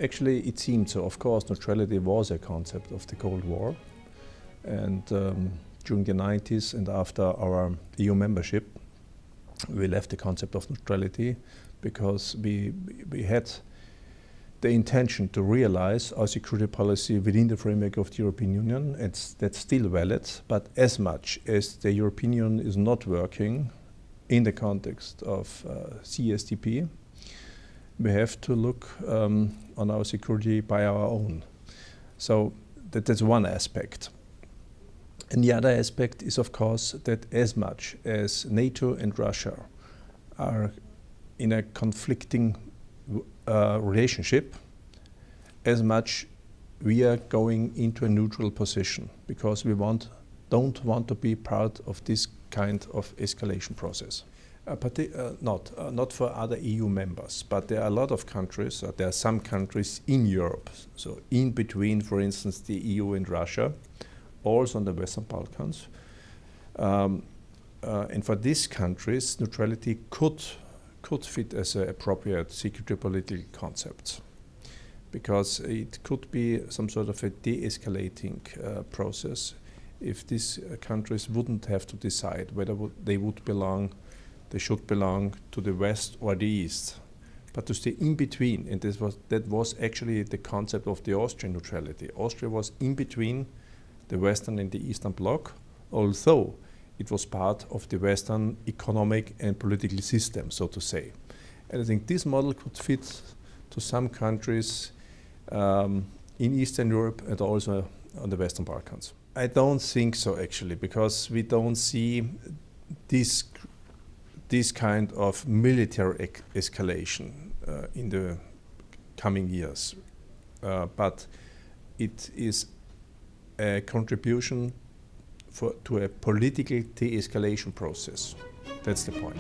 Actually, it seemed so. Of course, neutrality was a concept of the Cold War. And during the 90s and after our EU membership, we left the concept of neutrality because we had the intention to realize our security policy within the framework of the European Union. That's still valid, but as much as the European Union is not working in the context of CSDP, we have to look on our security by our own. So that's one aspect. And the other aspect is, of course, that as much as NATO and Russia are in a conflicting relationship, as much we are going into a neutral position because we don't want to be part of this kind of escalation process. Not for other EU members, but there are a lot of countries, there are some countries in Europe, so in between, for instance, the EU and Russia, also on the Western Balkans. And for these countries, neutrality could fit as an appropriate security political concept, because it could be some sort of a de-escalating process if these countries wouldn't have to decide whether they should belong to the West or the East, but to stay in between. And that was actually the concept of the Austrian neutrality. Austria was in between the Western and the Eastern Bloc, although it was part of the Western economic and political system, so to say. And I think this model could fit to some countries in Eastern Europe and also on the Western Balkans. I don't think so, actually, because we don't see this kind of military escalation in the coming years. But it is a contribution to a political de-escalation process. That's the point.